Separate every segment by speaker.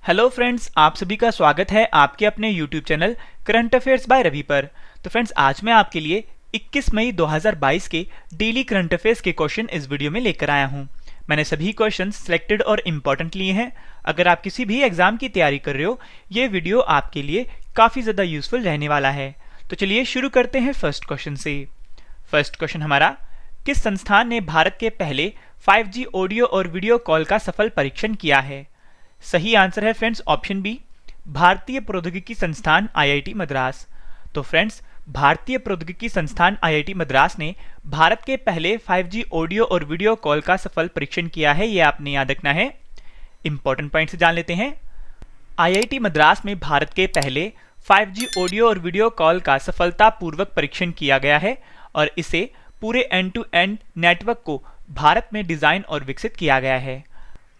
Speaker 1: Hello friends, आप सभी का स्वागत है आपके अपने YouTube channel current affairs by Ravi पर। तो फ्रेंड्स, आज मैं आपके लिए 21 मई 2022 के डेली करंट अफेयर्स के क्वेश्चन इस वीडियो में लेकर आया हूं। मैंने सभी क्वेश्चन सिलेक्टेड और इम्पोर्टेंट लिए हैं। अगर आप किसी भी एग्जाम की तैयारी कर रहे हो, ये वीडियो आपके लिए काफ़ी ज़्यादा यूजफुल रहने वाला है। तो चलिए शुरू करते हैं फर्स्ट क्वेश्चन से। फर्स्ट क्वेश्चन हमारा, किस संस्थान ने भारत के पहले 5G ऑडियो और वीडियो कॉल का सफल परीक्षण किया है? सही आंसर है फ्रेंड्स ऑप्शन बी, भारतीय प्रौद्योगिकी संस्थान IIT मद्रास। तो फ्रेंड्स, भारतीय प्रौद्योगिकी संस्थान IIT मद्रास ने भारत के पहले 5G ऑडियो और वीडियो कॉल का सफल परीक्षण किया है, ये आपने याद रखना है। इंपॉर्टेंट पॉइंट से जान लेते हैं। IIT मद्रास में भारत के पहले 5G ऑडियो और वीडियो कॉल का सफलतापूर्वक परीक्षण किया गया है और इसे पूरे एंड टू एंड नेटवर्क को भारत में डिजाइन और विकसित किया गया है।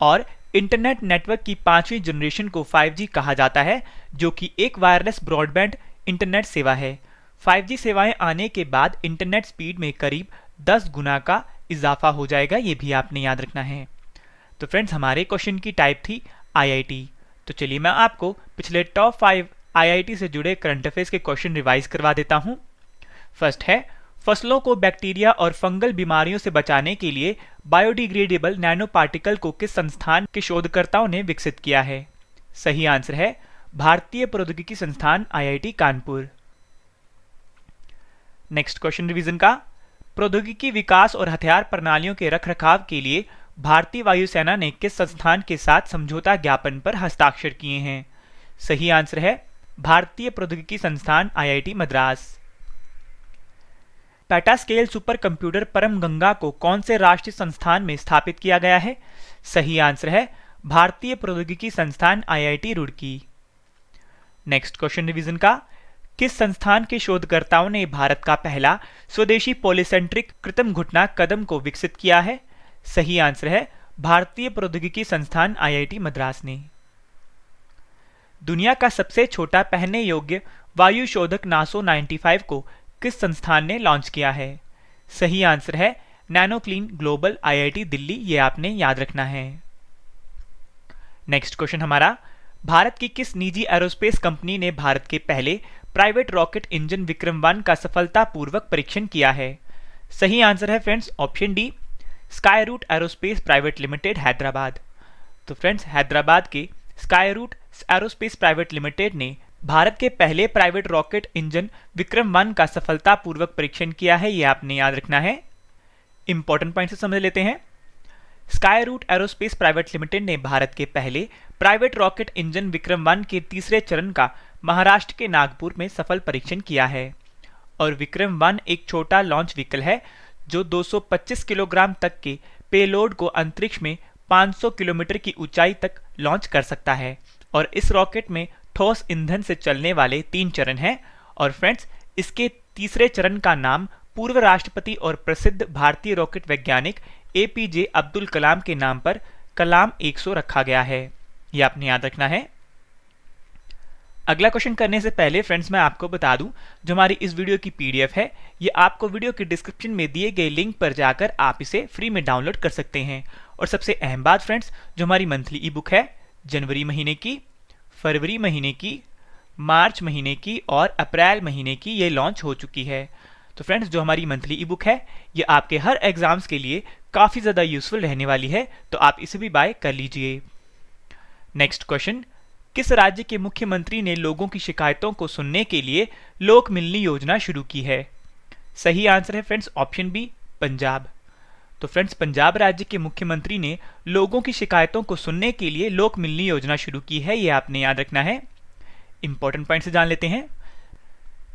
Speaker 1: और इंटरनेट नेटवर्क की 5वीं जनरेशन को 5G कहा जाता है, जो कि एक वायरलेस ब्रॉडबैंड इंटरनेट सेवा है। 5G सेवाएं आने के बाद इंटरनेट स्पीड में करीब 10 गुना का इजाफा हो जाएगा, ये भी आपने याद रखना है। तो फ्रेंड्स, हमारे क्वेश्चन की टाइप थी IIT। तो चलिए मैं आपको पिछले टॉप 5 IIT से जुड़े करंट अफेयर्स के क्वेश्चन रिवाइज करवा देता हूँ। फर्स्ट है, फसलों को बैक्टीरिया और फंगल बीमारियों से बचाने के लिए बायोडिग्रेडेबल नैनो पार्टिकल को किस संस्थान के शोधकर्ताओं ने विकसित किया है? सही आंसर है भारतीय प्रौद्योगिकी संस्थान IIT Kanpur. Next question revision का, प्रौद्योगिकी विकास और हथियार प्रणालियों के रखरखाव के लिए भारतीय वायुसेना ने किस संस्थान के साथ समझौता ज्ञापन पर हस्ताक्षर किए हैं? सही आंसर है भारतीय प्रौद्योगिकी संस्थान IIT मद्रास। पेटास्केल सुपर कंप्यूटर परम गंगा को कौन से राष्ट्रीय संस्थान में स्थापित किया गया है? सही आंसर है भारतीय प्रौद्योगिकी संस्थान IIT Roorkee. Next question revision का, किस संस्थान के शोधकर्ताओं ने भारत का पहला स्वदेशी पॉलीसेंट्रिक कृत्रिम घुटना कदम को विकसित किया है? सही आंसर है भारतीय प्रौद्योगिकी संस्थान IIT मद्रास ने। दुनिया का सबसे छोटा पहनने योग्य वायु शोधक नासो 95 को किस संस्थान ने लॉन्च किया है? सही आंसर है nano clean global IIT Delhi, ये आपने याद रखना है। नेक्स्ट क्वेश्चन हमारा, भारत की किस निजी एरोस्पेस कंपनी ने भारत के पहले प्राइवेट रॉकेट इंजन विक्रम-1 का सफलतापूर्वक परीक्षण किया है? सही आंसर है friends option D, Skyroot Aerospace Private Limited Hyderabad. तो फ्रेंड्स, हैदराबाद के Skyroot Aerospace Private Limited ने भारत के पहले प्राइवेट रॉकेट इंजन विक्रम-1 का सफलतापूर्वक परीक्षण किया है, ये आपने याद रखना है। इंपॉर्टेंट पॉइंट से समझ लेते हैं। Skyroot Aerospace Private Limited ने भारत के पहले प्राइवेट रॉकेट इंजन विक्रम-1 के तीसरे चरण का महाराष्ट्र के नागपुर में सफल परीक्षण किया है। और विक्रम-1 एक छोटा लॉन्च व्हीकल है जो 225 किलोग्राम तक के पेलोड को अंतरिक्ष में 500 किलोमीटर की ऊंचाई तक लॉन्च कर सकता है। और इस रॉकेट में ठोस ईंधन से चलने वाले 3 चरण हैं। और फ्रेंड्स, इसके तीसरे चरण का नाम पूर्व राष्ट्रपति और प्रसिद्ध भारतीय रॉकेट वैज्ञानिक APJ अब्दुल कलाम के नाम पर कलाम 100 रखा गया है, ये आपने याद रखना है। अगला क्वेश्चन करने से पहले फ्रेंड्स, मैं आपको बता दूं, जो हमारी इस वीडियो की PDF है, ये आपको वीडियो के डिस्क्रिप्शन में दिए गए लिंक पर जाकर आप इसे फ्री में डाउनलोड कर सकते हैं। और सबसे अहम बात फ्रेंड्स, जो हमारी मंथली ई बुक है, जनवरी महीने की, फरवरी महीने की, मार्च महीने की और अप्रैल महीने की, ये लॉन्च हो चुकी है। तो फ्रेंड्स, जो हमारी मंथली ई बुक है, ये आपके हर एग्जाम्स के लिए काफ़ी ज़्यादा यूजफुल रहने वाली है, तो आप इसे भी बाय कर लीजिए। नेक्स्ट क्वेश्चन, किस राज्य के मुख्यमंत्री ने लोगों की शिकायतों को सुनने के लिए लोक मिलनी योजना शुरू की है? सही आंसर है फ्रेंड्स ऑप्शन बी, पंजाब। तो फ्रेंड्स, पंजाब राज्य के मुख्यमंत्री ने लोगों की शिकायतों को सुनने के लिए लोक मिलनी योजना शुरू की है, ये आपने याद रखना है। इंपॉर्टेंट पॉइंट से जान लेते हैं।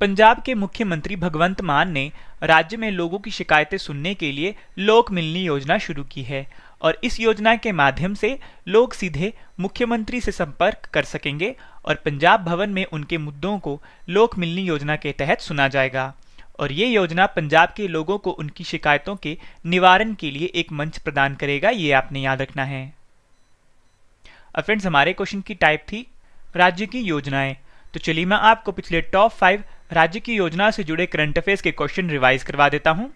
Speaker 1: पंजाब के मुख्यमंत्री भगवंत मान ने राज्य में लोगों की शिकायतें सुनने के लिए लोक मिलनी योजना शुरू की है। और इस योजना के माध्यम से लोग सीधे मुख्यमंत्री से संपर्क कर सकेंगे और पंजाब भवन में उनके मुद्दों को लोक मिलनी योजना के तहत सुना जाएगा। और ये योजना पंजाब के लोगों को उनकी शिकायतों के निवारण के लिए एक मंच प्रदान करेगा, ये आपने याद रखना है। अब फ्रेंड्स, हमारे क्वेश्चन की टाइप थी राज्य की योजनाएं। तो चलिए मैं आपको पिछले टॉप 5 राज्य की योजना से जुड़े करंट अफेयर्स के क्वेश्चन रिवाइज करवा देता हूं।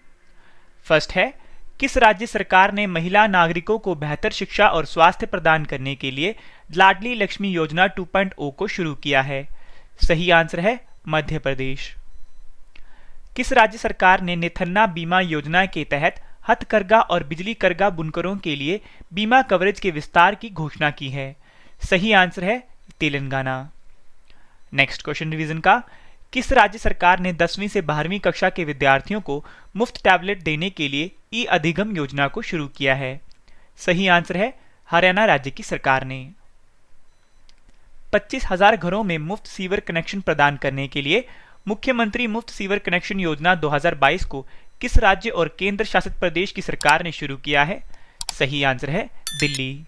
Speaker 1: फर्स्ट है, किस राज्य सरकार ने महिला नागरिकों को बेहतर शिक्षा और स्वास्थ्य प्रदान करने के लिए लाडली लक्ष्मी योजना 2.0 को शुरू किया है? सही आंसर है मध्य प्रदेश। किस राज्य सरकार ने निथन्ना बीमा योजना के तहत हथकरघा और बिजली करघा बुनकरों के लिए बीमा कवरेज के विस्तार की घोषणा की है? सही आंसर है तेलंगाना। नेक्स्ट क्वेश्चन रिवीजन का, किस राज्य सरकार ने 10वीं से 12वीं कक्षा के विद्यार्थियों को मुफ्त टैबलेट देने के लिए ई अधिगम योजना को शुरू किया है? सही आंसर है हरियाणा राज्य की सरकार ने। 25,000 घरों में मुफ्त सीवर कनेक्शन प्रदान करने के लिए मुख्यमंत्री मुफ्त सीवर कनेक्शन योजना 2022 को किस राज्य और केंद्र शासित प्रदेश की सरकार ने शुरू किया है? सही आंसर है दिल्ली।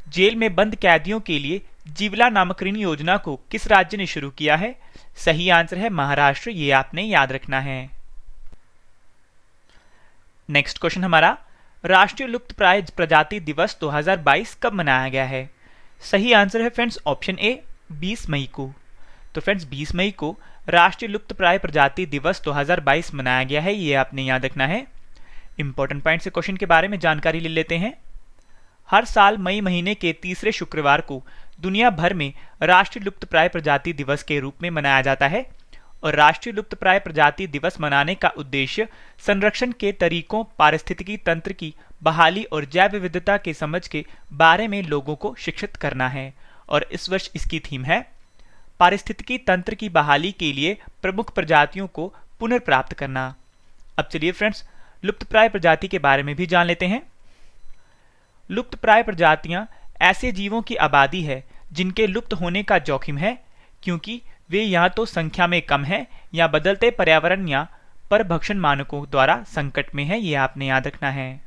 Speaker 1: जेल में बंद कैदियों के लिए जीवला नामक ऋण योजना को किस राज्य ने शुरू किया है? सही आंसर है महाराष्ट्र, ये आपने याद रखना है। नेक्स्ट क्वेश्चन हमारा, राष्ट्रीय लुप्तप्राय प्रजाति दिवस 2022 कब मनाया गया है? सही आंसर है फ्रेंड्स ऑप्शन ए 20 मई को। तो फ्रेंड्स 20 मई को राष्ट्रीय लुप्तप्राय प्रजाति दिवस 2022 मनाया गया है, ये आपने याद रखना है। इंपॉर्टेंट पॉइंट से क्वेश्चन के बारे में जानकारी ले लेते हैं। हर साल मई महीने के तीसरे शुक्रवार को दुनिया भर में राष्ट्रीय लुप्तप्राय प्रजाति दिवस के रूप में मनाया जाता है और राष्ट्रीय लुप्तप्राय प्रजाति दिवस मनाने का उद्देश्य संरक्षण के तरीकों, पारिस्थितिकी तंत्र की बहाली और जैव विविधता के समझ के बारे में लोगों को शिक्षित करना है। और इस वर्ष इसकी थीम है पारिस्थितिकी तंत्र की बहाली के लिए प्रमुख प्रजातियों को पुनर्प्राप्त करना। अब चलिए फ्रेंड्स लुप्तप्राय प्रजाति के बारे में भी जान लेते हैं। लुप्तप्राय प्रजातियां ऐसे जीवों की आबादी है जिनके लुप्त होने का जोखिम है, क्योंकि वे या तो संख्या में कम हैं या बदलते पर्यावरण या परभक्षण मानकों द्वारा संकट में है, ये आपने याद रखना है।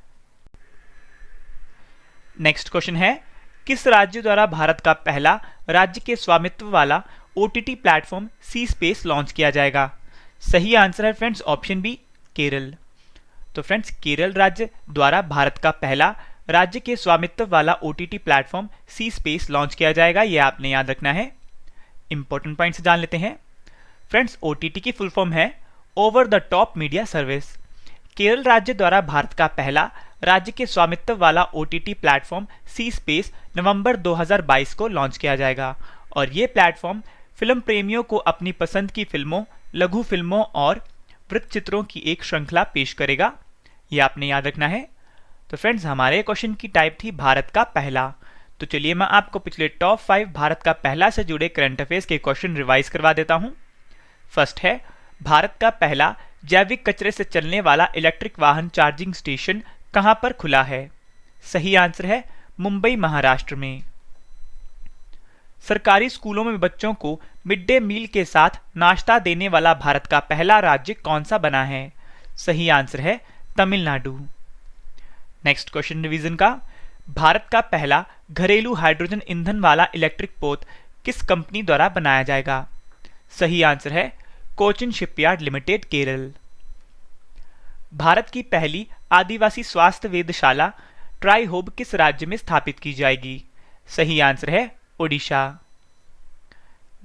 Speaker 1: नेक्स्ट क्वेश्चन है, किस राज्य द्वारा भारत का पहला राज्य के स्वामित्व वाला OTT प्लेटफॉर्म सी स्पेस लॉन्च किया जाएगा? सही आंसर है फ्रेंड्स ऑप्शन बी केरल। तो फ्रेंड्स केरल राज्य द्वारा भारत का पहला राज्य के स्वामित्व वाला OTT प्लेटफॉर्म सी स्पेस लॉन्च किया जाएगा, ये आपने याद रखना है। इंपॉर्टेंट पॉइंट्स जान लेते हैं। फ्रेंड्स OTT की फुल फॉर्म है over the top media service. Kerala राज्य द्वारा भारत का पहला राज्य के स्वामित्व वाला OTT प्लेटफॉर्म सी स्पेस नवंबर 2022 को लॉन्च किया जाएगा और ये प्लेटफॉर्म फिल्म प्रेमियों को अपनी पसंद की फिल्मों, लघु फिल्मों और वृत्तचित्रों की एक श्रृंखला पेश करेगा, ये आपने याद रखना है। तो फ्रेंड्स हमारे क्वेश्चन की टाइप थी भारत का पहला। तो चलिए मैं आपको पिछले टॉप 5 भारत का पहला से जुड़े करंट अफेयर्स के क्वेश्चन रिवाइज करवा देता हूं। फर्स्ट है, भारत का पहला जैविक कचरे से चलने वाला इलेक्ट्रिक वाहन चार्जिंग स्टेशन कहां पर खुला है? सही आंसर है मुंबई, महाराष्ट्र में। सरकारी स्कूलों में बच्चों को मिड डे मील के साथ नाश्ता देने वाला भारत का पहला राज्य कौन सा बना है? सही आंसर है तमिलनाडु। नेक्स्ट क्वेश्चन रिवीजन का, भारत का पहला घरेलू हाइड्रोजन ईंधन वाला इलेक्ट्रिक पोत किस कंपनी द्वारा बनाया जाएगा? सही आंसर है कोचिन शिपयार्ड लिमिटेड, केरल। भारत की पहली आदिवासी स्वास्थ्य वेधशाला ट्राई होब किस राज्य में स्थापित की जाएगी? सही आंसर है ओडिशा।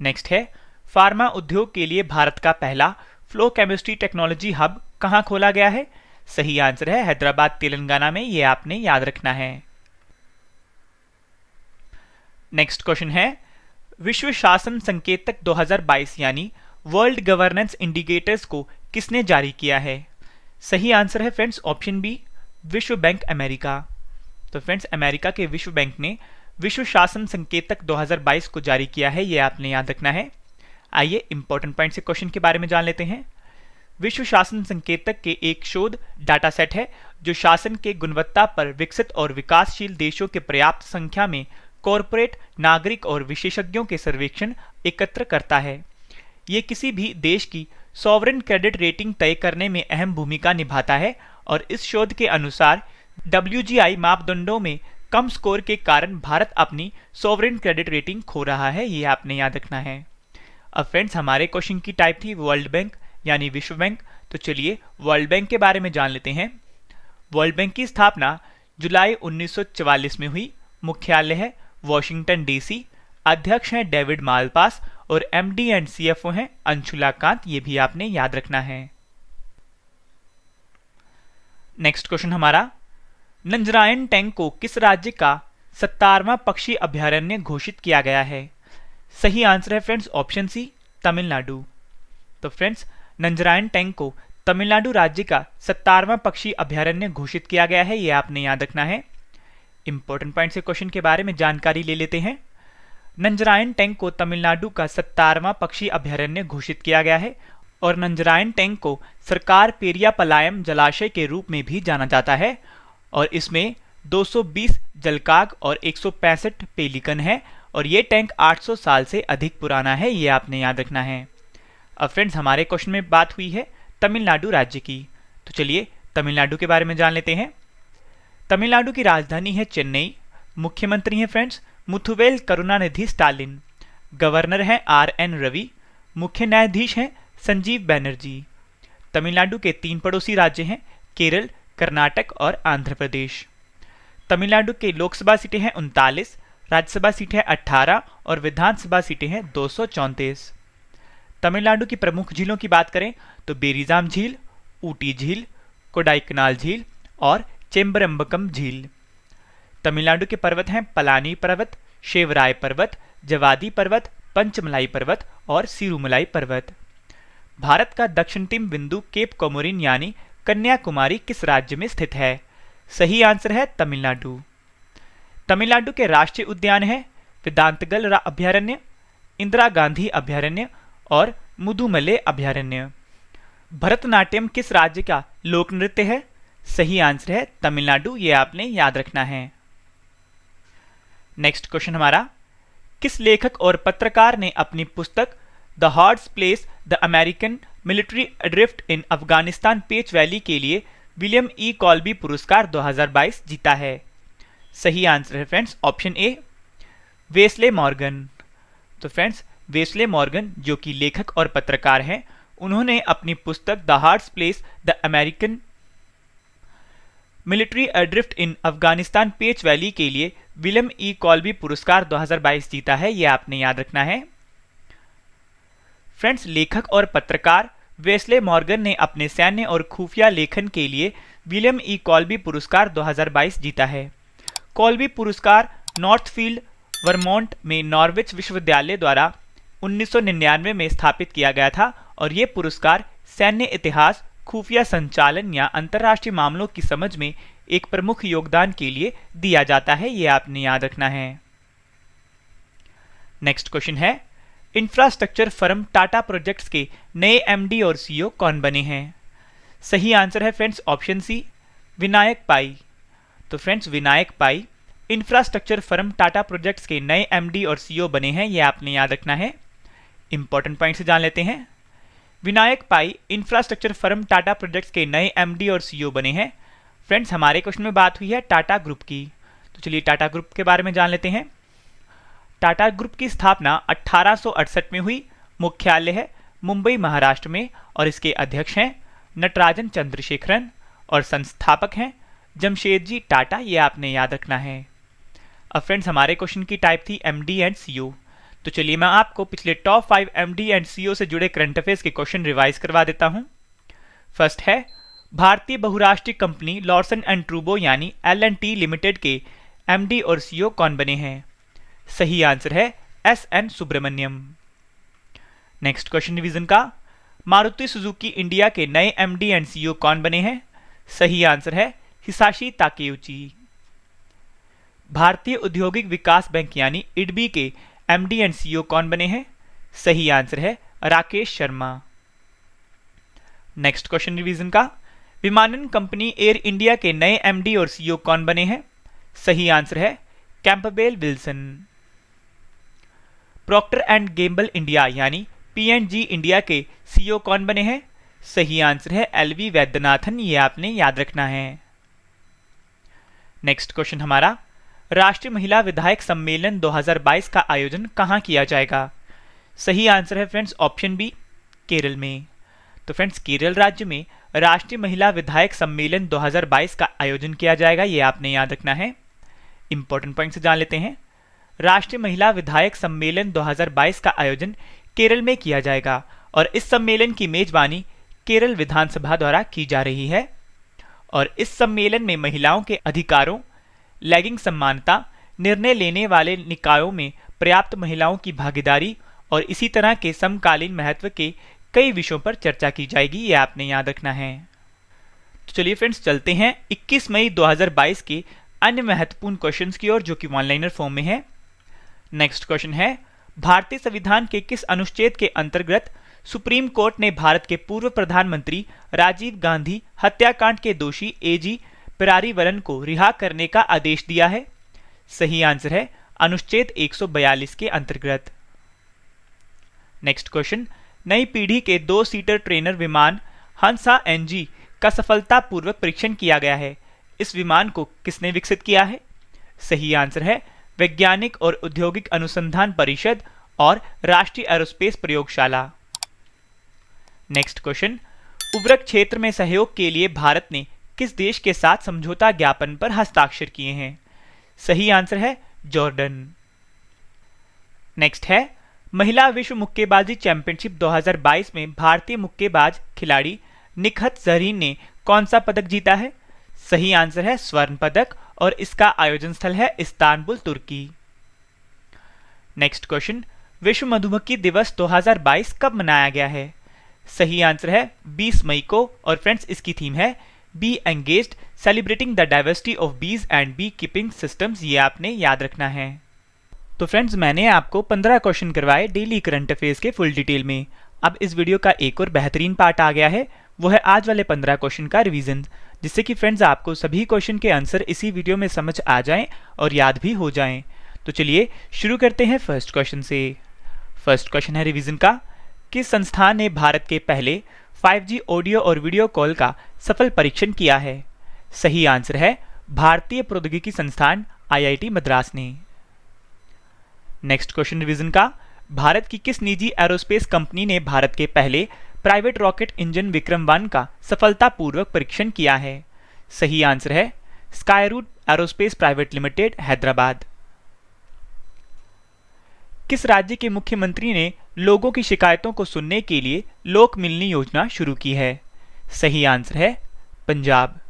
Speaker 1: नेक्स्ट है, फार्मा उद्योग के लिए भारत का पहला फ्लो केमिस्ट्री टेक्नोलॉजी हब कहां खोला गया है? सही आंसर है हैदराबाद, तेलंगाना में, ये आपने याद रखना है। नेक्स्ट क्वेश्चन है, विश्व शासन संकेतक 2022 यानी वर्ल्ड गवर्नेंस इंडिकेटर्स को किसने जारी किया है? सही आंसर है फ्रेंड्स ऑप्शन बी विश्व बैंक, अमेरिका। तो फ्रेंड्स अमेरिका के विश्व बैंक ने विश्व शासन संकेतक 2022 को जारी किया है, ये आपने याद रखना है। आइए इंपॉर्टेंट पॉइंट से क्वेश्चन के बारे में जान लेते हैं। विश्व शासन संकेतक के एक शोध डाटा सेट है जो शासन के गुणवत्ता पर विकसित और विकासशील देशों के पर्याप्त संख्या में कॉरपोरेट, नागरिक और विशेषज्ञों के सर्वेक्षण एकत्र करता है। ये किसी भी देश की सॉवरेन क्रेडिट रेटिंग तय करने में अहम भूमिका निभाता है और इस शोध के अनुसार WGI मापदंडों में कम स्कोर के कारण भारत अपनी सॉवरेन क्रेडिट रेटिंग खो रहा है, ये आपने याद रखना है। अब फ्रेंड्स हमारे क्वेश्चन की टाइप थी वर्ल्ड बैंक यानी विश्व बैंक। तो चलिए वर्ल्ड बैंक के बारे में जान लेते हैं। वर्ल्ड बैंक की स्थापना जुलाई 1944 में हुई। मुख्यालय है वॉशिंगटन DC। अध्यक्ष हैं डेविड मालपास और MD एंड CFO हैं अंशुला कांत, ये भी आपने याद रखना है। नेक्स्ट क्वेश्चन हमारा, नंजरायन टैंक को किस राज्य का 17वां पक्षी अभयारण्य घोषित किया गया है? सही आंसर है फ्रेंड्स ऑप्शन सी, तमिलनाडु। तो फ्रेंड्स, नंजरायन टैंक को तमिलनाडु राज्य का 17वां पक्षी अभयारण्य घोषित किया गया है, ये आपने याद रखना है। इंपॉर्टेंट पॉइंट से क्वेश्चन के बारे में जानकारी ले लेते हैं। नंजरायन टैंक को तमिलनाडु का 17वां पक्षी अभयारण्य घोषित किया गया है और नंजरायन टैंक को सरकार पेरिया पलायम जलाशय के रूप में भी जाना जाता है और इसमें 220 जलकाग और 165 पेलिकन है और ये टैंक 800 साल से अधिक पुराना है, ये आपने याद रखना है। अब फ्रेंड्स, हमारे क्वेश्चन में बात हुई है तमिलनाडु राज्य की, तो चलिए तमिलनाडु के बारे में जान लेते हैं। तमिलनाडु की राजधानी है चेन्नई, मुख्यमंत्री हैं friends Muthuvel Karunanidhi Stalin, governor हैं RN रवि, मुख्य न्यायाधीश हैं संजीव बैनर्जी। तमिलनाडु के 3 पड़ोसी राज्य हैं केरल, कर्नाटक और आंध्र प्रदेश। तमिलनाडु के लोकसभा सीटें हैं 39, राज्यसभा सीटें हैं 18 और विधानसभा सीटें हैं 234। तमिलनाडु की प्रमुख झीलों की बात करें तो बेरिजाम झील, ऊटी झील, कोडाईकनाल झील और चेम्बरम्बकम झील। तमिलनाडु के पर्वत हैं पलानी पर्वत, शेवराय पर्वत, जवादी पर्वत, पंचमलाई पर्वत और सिरुमलाई पर्वत। भारत का दक्षिणतम बिंदु केप कोमोरिन यानी कन्याकुमारी किस राज्य में स्थित है? सही आंसर है तमिलनाडु। तमिलनाडु के राष्ट्रीय उद्यान है वेदांतगल अभयारण्य, इंदिरा गांधी अभयारण्य और मुदुमले अभयारण्य। भरतनाट्यम किस राज्य का लोक नृत्य है? सही आंसर है तमिलनाडु, ये आपने याद रखना है। नेक्स्ट क्वेश्चन हमारा, किस लेखक और पत्रकार ने अपनी पुस्तक the hardest place the American military adrift in Afghanistan Pech valley के लिए विलियम E. कॉल्बी पुरस्कार 2022 जीता है? सही आंसर है friends option A, Wesley Morgan. तो फ्रेंड्स, वेस्ले मॉर्गन जो कि लेखक और पत्रकार हैं, उन्होंने अपनी पुस्तक the hardest place the American military adrift in Afghanistan Pech valley के लिए विलियम E. कॉल्बी पुरस्कार 2022 जीता है, यह आपने याद रखना है। फ्रेंड्स, लेखक और पत्रकार वेस्ले मॉर्गन ने अपने सैन्य और खुफिया लेखन के लिए विलियम E. कॉल्बी पुरस्कार 2022 जीता है। कॉल्बी पुरस्कार नॉर्थफील्ड, वर्मोंट में नॉर्विच विश्वविद्यालय द्वारा 1999 में स्थापित किया गया था और ये पुरस्कार सैन्य इतिहास, खुफिया संचालन या अंतर्राष्ट्रीय मामलों की समझ में एक प्रमुख योगदान के लिए दिया जाता है, ये आपने याद रखना है। नेक्स्ट क्वेश्चन है, इंफ्रास्ट्रक्चर फर्म टाटा प्रोजेक्ट्स के नए MD और CEO कौन बने हैं? सही आंसर है फ्रेंड्स ऑप्शन सी, विनायक पाई। तो फ्रेंड्स, विनायक पाई इंफ्रास्ट्रक्चर फर्म टाटा प्रोजेक्ट्स के नए MD और CEO बने हैं, ये आपने याद रखना है। इंपॉर्टेंट पॉइंट से जान लेते हैं। विनायक पाई इंफ्रास्ट्रक्चर फर्म टाटा प्रोजेक्ट्स के नए MD और CEO बने हैं। फ्रेंड्स, हमारे क्वेश्चन में बात हुई है टाटा ग्रुप की, तो चलिए टाटा ग्रुप के बारे में जान लेते हैं। टाटा ग्रुप की स्थापना 1868 में हुई, मुख्यालय है मुंबई महाराष्ट्र में और इसके अध्यक्ष हैं नटराजन चंद्रशेखरन और संस्थापक हैं जमशेदजी टाटा, ये आपने याद रखना है। अब फ्रेंड्स, हमारे क्वेश्चन की टाइप थी MD एंड CEO, तो चलिए मैं आपको पिछले टॉप 5 MD एंड CEO से जुड़े करंट अफेयर्स के क्वेश्चन रिवाइज करवा देता हूं। फर्स्ट है, भारतीय बहुराष्ट्रीय कंपनी लॉर्सन एंड ट्रूबो यानी L&T लिमिटेड के MD और CEO कौन बने हैं? सही आंसर है SN Subrahmanyam. Next question revision का, मारुति सुजुकी इंडिया के नए MD एंड CEO कौन बने हैं? सही आंसर है हिसाशी ताकेउची। भारतीय औद्योगिक विकास बैंक यानी IDB के MD एंड CEO कौन बने हैं? सही आंसर है Rakesh Sharma. Next question revision का, विमानन कंपनी एयर इंडिया के नए MD और CEO कौन बने हैं? सही आंसर है Campbell Wilson. Procter and Gamble India यानी P&G इंडिया के CEO कौन बने हैं? सही आंसर है LV वैद्यनाथन, ये आपने याद रखना है। नेक्स्ट क्वेश्चन हमारा, राष्ट्रीय महिला विधायक सम्मेलन 2022 का आयोजन कहां किया जाएगा? सही आंसर है फ्रेंड्स ऑप्शन बी, केरल में। तो फ्रेंड्स, केरल राज्य में राष्ट्रीय महिला विधायक सम्मेलन 2022 का आयोजन किया जाएगा, ये आपने याद रखना है। इंपॉर्टेंट पॉइंट से जान लेते हैं। राष्ट्रीय महिला विधायक सम्मेलन 2022 का आयोजन केरल में किया जाएगा और इस सम्मेलन की मेजबानी केरल विधानसभा द्वारा की जा रही है और इस सम्मेलन में महिलाओं के अधिकारों, लैंगिक समानता, निर्णय लेने वाले निकायों में पर्याप्त महिलाओं की भागीदारी और इसी तरह के समकालीन महत्व के कई विषयों पर चर्चा की जाएगी, ये आपने याद रखना है। तो चलिए फ्रेंड्स, चलते हैं 21 मई 2022 के अन्य महत्वपूर्ण क्वेश्चंस की ओर, जो कि वन लाइनर फॉर्म में है। नेक्स्ट क्वेश्चन है, भारतीय संविधान के किस अनुच्छेद के अंतर्गत सुप्रीम कोर्ट ने भारत के पूर्व प्रधानमंत्री राजीव गांधी हत्याकांड के दोषी एजी पेरारीवलन को रिहा करने का आदेश दिया है? सही आंसर है अनुच्छेद 142 के अंतर्गत। नेक्स्ट क्वेश्चन, नई पीढ़ी के 2 सीटर ट्रेनर विमान हंसा एनजी का सफलतापूर्वक परीक्षण किया गया है। इस विमान को किसने विकसित किया है? सही आंसर है वैज्ञानिक और औद्योगिक अनुसंधान परिषद और राष्ट्रीय एरोस्पेस प्रयोगशाला। नेक्स्ट क्वेश्चन, उर्वरक क्षेत्र में सहयोग के लिए भारत ने किस देश के साथ समझौता ज्ञापन पर हस्ताक्षर किए हैं? सही आंसर है जॉर्डन। नेक्स्ट है, महिला विश्व मुक्केबाजी चैंपियनशिप 2022 में भारतीय मुक्केबाज खिलाड़ी निखत जरीन ने कौन सा पदक जीता है? सही आंसर है स्वर्ण पदक और इसका आयोजन स्थल है इस्तांबुल, तुर्की। नेक्स्ट क्वेश्चन, विश्व मधुमक्खी दिवस 2022 कब मनाया गया है? सही आंसर है 20 मई को और फ्रेंड्स इसकी थीम है bee engaged celebrating the diversity of bees and beekeeping systems, ये आपने याद रखना है। तो फ्रेंड्स, मैंने आपको 15 क्वेश्चन करवाए डेली करंट अफेयर्स के फुल डिटेल में। अब इस वीडियो का एक और बेहतरीन पार्ट आ गया है, वो है आज वाले 15 क्वेश्चन का रिवीजन, जिससे कि फ्रेंड्स आपको सभी क्वेश्चन के आंसर इसी वीडियो में समझ आ जाएं और याद भी हो जाएं। तो चलिए शुरू करते हैं फर्स्ट क्वेश्चन से। फर्स्ट क्वेश्चन है रिवीजन का, किस संस्थान ने भारत के पहले 5G ऑडियो और वीडियो कॉल का सफल परीक्षण किया है? सही आंसर है भारतीय प्रौद्योगिकी संस्थान IIT मद्रास ने। नेक्स्ट क्वेश्चन रिवीजन का, भारत की किस निजी एरोस्पेस कंपनी ने भारत के पहले प्राइवेट रॉकेट इंजन विक्रम-1 का सफलतापूर्वक परीक्षण किया है? सही आंसर है Skyroot aerospace Private Limited, Hyderabad. किस राज्य के मुख्यमंत्री ने लोगों की शिकायतों को सुनने के लिए लोक मिलनी योजना शुरू की है? सही आंसर है पंजाब।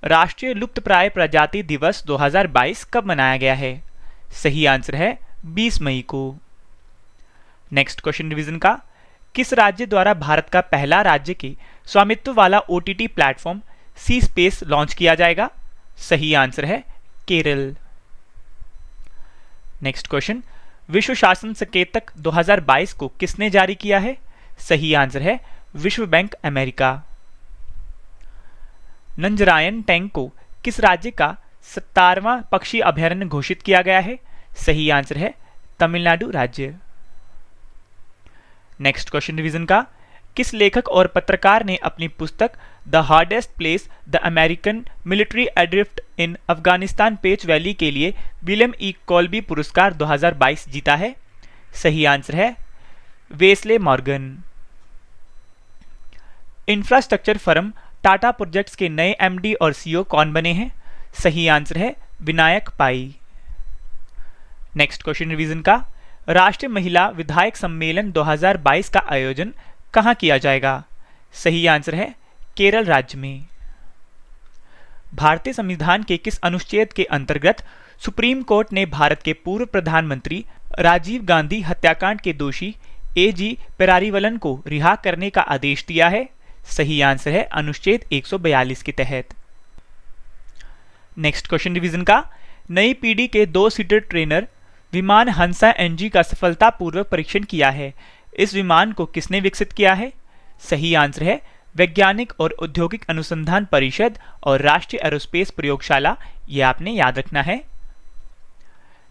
Speaker 1: राष्ट्रीय लुप्तप्राय प्रजाति दिवस 2022 कब मनाया गया है? सही आंसर है 20 मई को। नेक्स्ट क्वेश्चन रिवीजन का, किस राज्य द्वारा भारत का पहला राज्य के स्वामित्व वाला OTT प्लेटफॉर्म सी स्पेस लॉन्च किया जाएगा? सही आंसर है केरल। नेक्स्ट क्वेश्चन, विश्व शासन संकेतक 2022 को किसने जारी किया है? सही आंसर है विश्व बैंक, अमेरिका। नंजरायन टैंक को किस राज्य का 17वां पक्षी अभयारण्य घोषित किया गया है? सही आंसर है तमिलनाडु राज्य। नेक्स्ट क्वेश्चन रिवीजन का, किस लेखक और पत्रकार ने अपनी पुस्तक the hardest place the American military adrift in Afghanistan Pech valley के लिए विलियम ई कॉल्बी पुरस्कार 2022 जीता है? सही आंसर है Wesley Morgan. Infrastructure firm Tata projects के नए MD और CEO कौन बने हैं? सही आंसर है विनायक पाई। नेक्स्ट क्वेश्चन रिवीजन का, राष्ट्रीय महिला विधायक सम्मेलन 2022 का आयोजन कहां किया जाएगा? सही आंसर है केरल राज्य में। भारतीय संविधान के किस अनुच्छेद के अंतर्गत सुप्रीम कोर्ट ने भारत के पूर्व प्रधानमंत्री राजीव गांधी हत्याकांड के दोषी एजी पेरारीवलन को रिहा करने का आदेश दिया है? सही आंसर है अनुच्छेद 142 के तहत। नेक्स्ट क्वेश्चन रिवीजन का, नई पीढ़ी के 2 सीटर ट्रेनर विमान हंसा NG का सफलतापूर्वक परीक्षण किया है। इस विमान को किसने विकसित किया है? सही आंसर है वैज्ञानिक और औद्योगिक अनुसंधान परिषद और राष्ट्रीय एरोस्पेस प्रयोगशाला, ये आपने याद रखना है।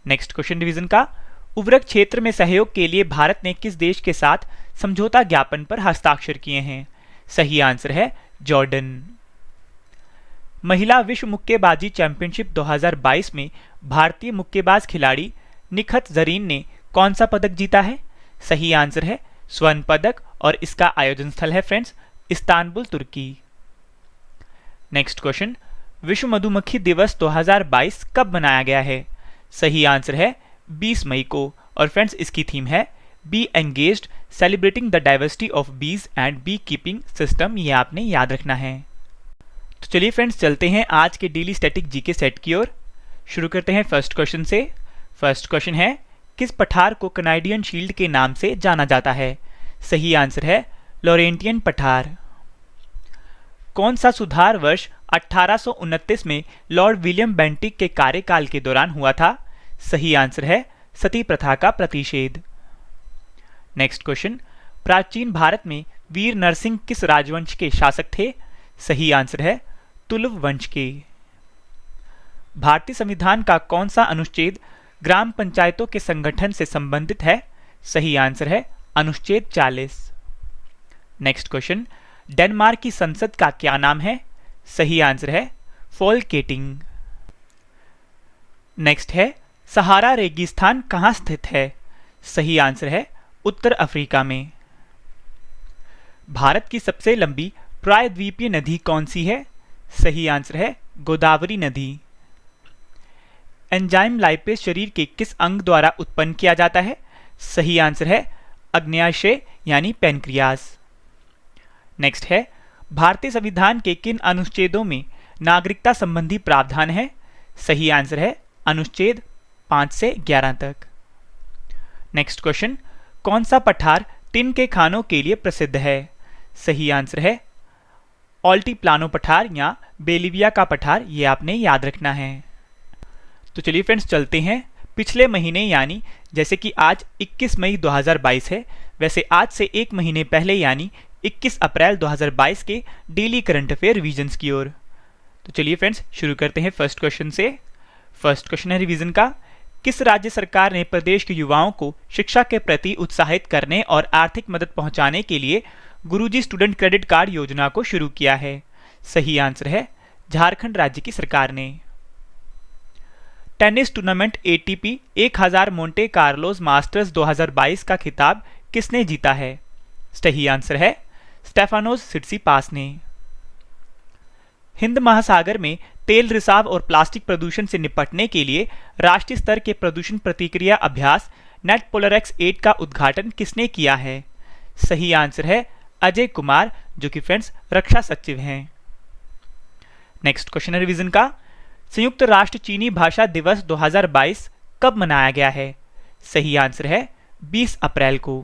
Speaker 1: नेक्स्ट क्वेश्चन रिवीजन का, उर्वरक क्षेत्र में सहयोग के लिए भारत ने किस देश के साथ समझौता ज्ञापन पर हस्ताक्षर किए हैं? सही आंसर है जॉर्डन। महिला विश्व मुक्केबाजी चैंपियनशिप 2022 में भारतीय मुक्केबाज खिलाड़ी निखत जरीन ने कौन सा पदक जीता है? सही आंसर है स्वर्ण पदक और इसका आयोजन स्थल है फ्रेंड्स इस्तांबुल, तुर्की। नेक्स्ट क्वेश्चन, विश्व मधुमक्खी दिवस 2022 कब मनाया गया है? सही आंसर है 20 मई को और फ्रेंड्स इसकी थीम है bee engaged celebrating the diversity of bees and beekeeping system, ये आपने याद रखना है। तो चलिए फ्रेंड्स चलते हैं आज के डेली स्टैटिक जीके सेट की ओर। शुरू करते हैं फर्स्ट क्वेश्चन से। फर्स्ट क्वेश्चन है, किस पठार को कनाडियन शील्ड के नाम से जाना जाता है? सही आंसर है लॉरेंटियन पठार। कौन सा सुधार वर्ष 1829 में लॉर्ड विलियम बेंटिक के कार्यकाल के दौरान हुआ था? सही आंसर है सती प्रथा का प्रतिषेध। नेक्स्ट क्वेश्चन, प्राचीन भारत में वीर नरसिंह किस राजवंश के शासक थे? सही आंसर है तुलुव वंश के। भारतीय संविधान का कौन सा अनुच्छेद ग्राम पंचायतों के संगठन से संबंधित है? सही आंसर है अनुच्छेद 40। नेक्स्ट क्वेश्चन, डेनमार्क की संसद का क्या नाम है? सही आंसर है फोल्केटिंग। नेक्स्ट है, सहारा रेगिस्तान कहां स्थित है? सही आंसर है उत्तर अफ्रीका में। भारत की सबसे लंबी प्रायद्वीपीय नदी कौन सी है? सही आंसर है गोदावरी नदी। एंजाइम लाइपेज शरीर के किस अंग द्वारा उत्पन्न किया जाता है? सही आंसर है अग्न्याशय यानी पैनक्रियास। नेक्स्ट है, भारतीय संविधान के किन अनुच्छेदों में नागरिकता संबंधी प्रावधान है? सही आंसर है अनुच्छेद 5 से 11 तक। नेक्स्ट क्वेश्चन, कौन सा पठार टिन के खानों के लिए प्रसिद्ध है? सही आंसर है ऑल्टीप्लानो पठार या बेलिविया का पठार, ये आपने याद रखना है। तो चलिए फ्रेंड्स चलते हैं पिछले महीने यानी जैसे कि आज 21 मई 2022 है, वैसे आज से एक महीने पहले यानी 21 अप्रैल 2022 के डेली करंट अफेयर रिवीजन्स की ओर। तो चलिए फ्रेंड्स शुरू करते हैं फर्स्ट क्वेश्चन से। फर्स्ट क्वेश्चन है रिवीजन का, किस राज्य सरकार ने प्रदेश के युवाओं को शिक्षा के प्रति उत्साहित करने और आर्थिक मदद पहुंचाने के लिए गुरुजी स्टूडेंट क्रेडिट कार्ड योजना को शुरू किया है? सही आंसर है झारखंड राज्य की सरकार ने। Tennis tournament ATP 1000 Monte Carlos masters 2022 का खिताब किसने जीता है? सही आंसर है स्टेफानोस सिट्सिपास ने। हिंद महासागर में तेल रिसाव और प्लास्टिक प्रदूषण से निपटने के लिए राष्ट्रीय स्तर के प्रदूषण प्रतिक्रिया अभ्यास नेट पोलरएक्स 8 का उद्घाटन किसने किया है? सही आंसर है अजय कुमार, जो कि फ्रेंड्स रक्षा सचिव हैं। नेक्स्ट क्वेश्चन है रिवीजन का, संयुक्त राष्ट्र चीनी भाषा दिवस 2022 कब मनाया गया है? सही आंसर है 20 अप्रैल को।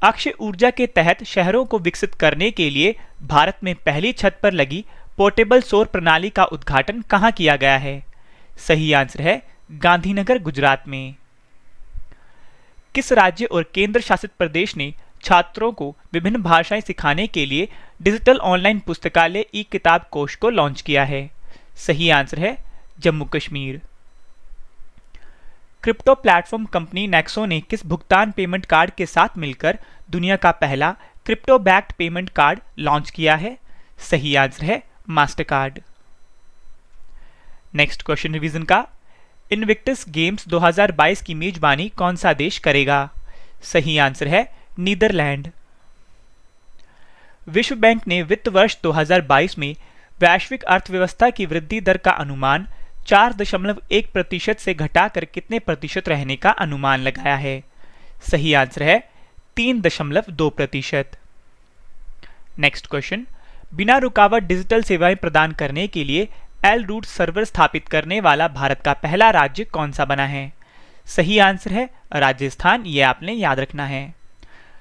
Speaker 1: अक्षय ऊर्जा के तहत शहरों को विकसित करने के लिए भारत में पहली छत पर लगी पोर्टेबल सौर प्रणाली का उद्घाटन कहां किया गया है? सही आंसर है गांधीनगर, गुजरात में। किस राज्य और केंद्र शासित प्रदेश ने छात्रों को विभिन्न भाषाएं सिखाने के लिए डिजिटल ऑनलाइन पुस्तकालय ई किताब कोष को लॉन्च किया है? सही आंसर है Jammu Kashmir. Crypto platform company Nexo ने किस भुगतान पेमेंट कार्ड के साथ मिलकर दुनिया का पहला crypto backed payment card launch किया है? सही आंसर है मास्टरकार्ड। नेक्स्ट क्वेश्चन रिवीजन का, इनविक्टस गेम्स 2022 की मेजबानी कौन सा देश करेगा? सही आंसर है नीदरलैंड। विश्व बैंक ने वित्त वर्ष 2022 में वैश्विक अर्थव्यवस्था की वृद्धि दर का अनुमान 4.1% से घटाकर कितने प्रतिशत रहने का अनुमान लगाया है? सही आंसर है 3.2%। नेक्स्ट क्वेश्चन, बिना रुकावट डिजिटल सेवाएं प्रदान करने के लिए एल रूट सर्वर स्थापित करने वाला भारत का पहला राज्य कौन सा बना है? सही आंसर है राजस्थान, ये आपने याद रखना है।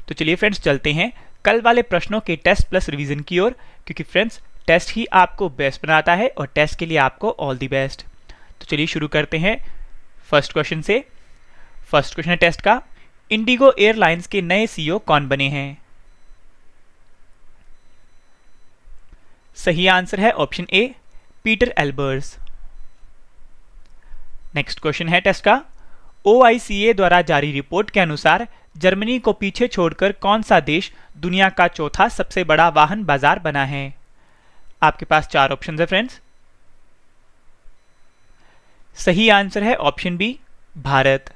Speaker 1: तो चलिए फ्रेंड्स चलते हैं कल वाले प्रश्नों के टेस्ट प्लस रिवीजन की ओर, क्योंकि फ्रेंड्स टेस्ट ही आपको बेस्ट बनाता है और टेस्ट के लिए आपको ऑल दी बेस्ट। तो चलिए शुरू करते हैं फर्स्ट क्वेश्चन से। फर्स्ट क्वेश्चन है टेस्ट का, इंडिगो एयरलाइंस के नए सीईओ कौन बने हैं? सही आंसर है option A Peter Elbers. Next question है टेस्ट का, OICA द्वारा जारी रिपोर्ट के अनुसार जर्मनी को पीछे छोड़कर कौन सा देश दुनिया का चौथा सबसे बड़ा वाहन बाजार बना है? आपके पास 4 ऑप्शन है फ्रेंड्स। सही आंसर है ऑप्शन बी भारत।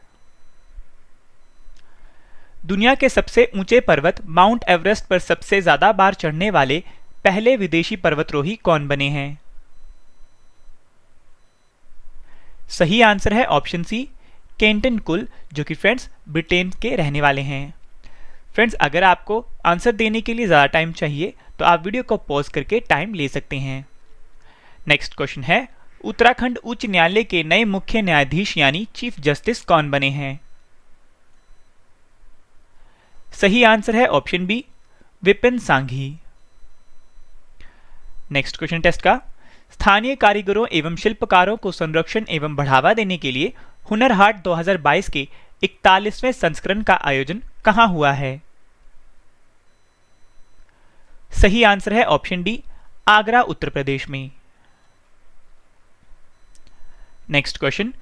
Speaker 1: दुनिया के सबसे ऊंचे पर्वत माउंट एवरेस्ट पर सबसे ज्यादा बार चढ़ने वाले पहले विदेशी पर्वतरोही कौन बने हैं? सही आंसर है ऑप्शन सी केंटन कुल, जो कि फ्रेंड्स ब्रिटेन के रहने वाले हैं। फ्रेंड्स अगर आपको आंसर देने के लिए ज़्यादा टाइम चाहिए तो तो आप वीडियो को पॉज करके टाइम ले सकते हैं। नेक्स्ट क्वेश्चन है, उत्तराखंड उच्च न्यायालय के नए मुख्य न्यायाधीश यानी चीफ जस्टिस कौन बने हैं? सही आंसर है option B, Vipin Sanghi. Next question test का, स्थानीय कारीगरों एवं शिल्पकारों को संरक्षण एवं बढ़ावा देने के लिए हुनर हाट 2022 के 41वें संस्करण का आयोजन कहां हुआ है? सही आंसर है ऑप्शन डी, आगरा उत्तर प्रदेश में। नेक्स्ट क्वेश्चन,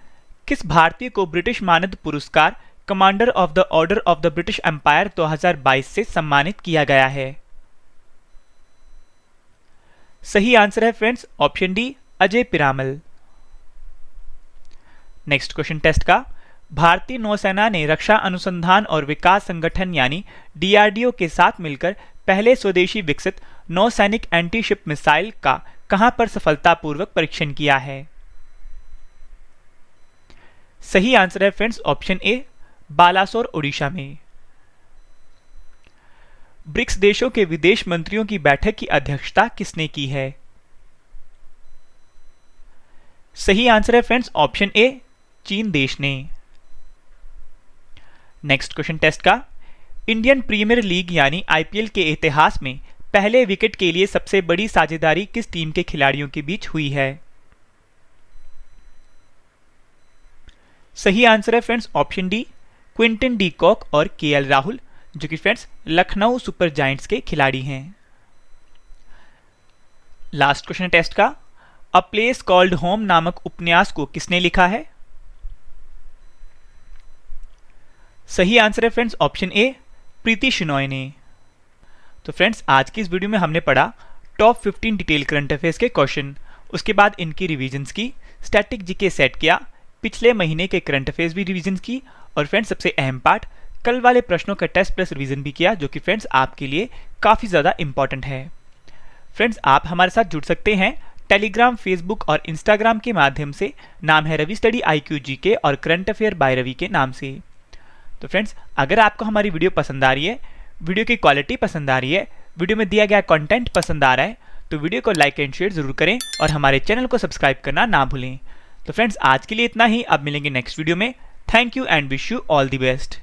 Speaker 1: किस भारतीय को ब्रिटिश मानद पुरस्कार commander of the order of the British empire 2022 से सम्मानित किया गया है? सही आंसर है friends option D, Ajay Piramal. Next question test का, भारतीय नौसेना ने रक्षा अनुसंधान और विकास संगठन यानी डीआरडीओ के साथ मिलकर पहले स्वदेशी विकसित नौसैनिक एंटीशिप मिसाइल का कहां पर सफलतापूर्वक परीक्षण किया है? सही आंसर है फ्रेंड्स ऑप्शन ए, बालासोर ओडिशा में। ब्रिक्स देशों के विदेश मंत्रियों की बैठक की अध्यक्षता किसने की है? सही आंसर है फ्रेंड्स ऑप्शन ए, चीन देश ने। नेक्स्ट क्वेश्चन टेस्ट का, इंडियन प्रीमियर लीग यानी आईपीएल के इतिहास में पहले विकेट के लिए सबसे बड़ी साझेदारी किस टीम के खिलाड़ियों के बीच हुई है? सही आंसर है friends option D, Quinton de Kock और केएल राहुल, जो कि फ्रेंड्स लखनऊ सुपर जायंट्स के खिलाड़ी हैं। लास्ट क्वेश्चन टेस्ट का, अ प्लेस कॉल्ड होम नामक उपन्यास को किसने लिखा है? सही आंसर है फ्रेंड्स ऑप्शन ए, प्रीति शिनॉय ने। तो फ्रेंड्स आज की इस वीडियो में हमने पढ़ा टॉप 15 डिटेल करंट अफेयर्स के क्वेश्चन, उसके बाद इनकी रिवीजन्स की, स्टैटिक जीके सेट किया, पिछले महीने के करंट अफेयर्स भी रिवीजन्स की, और फ्रेंड्स सबसे अहम पार्ट कल वाले प्रश्नों का टेस्ट प्लस रिवीजन भी किया, जो कि फ्रेंड्स आपके लिए काफ़ी ज़्यादा इंपॉर्टेंट है। फ्रेंड्स आप हमारे साथ जुड़ सकते हैं टेलीग्राम, फेसबुक और इंस्टाग्राम के माध्यम से, नाम है रवि स्टडी IQ GK और करंट अफेयर बाय रवि के नाम से। तो फ्रेंड्स अगर आपको हमारी वीडियो पसंद आ रही है, वीडियो की क्वालिटी पसंद आ रही है, वीडियो में दिया गया कंटेंट पसंद आ रहा है, तो वीडियो को लाइक एंड शेयर जरूर करें और हमारे चैनल को सब्सक्राइब करना ना भूलें। तो फ्रेंड्स आज के लिए इतना ही, अब मिलेंगे नेक्स्ट वीडियो में। Thank you and wish you all the best.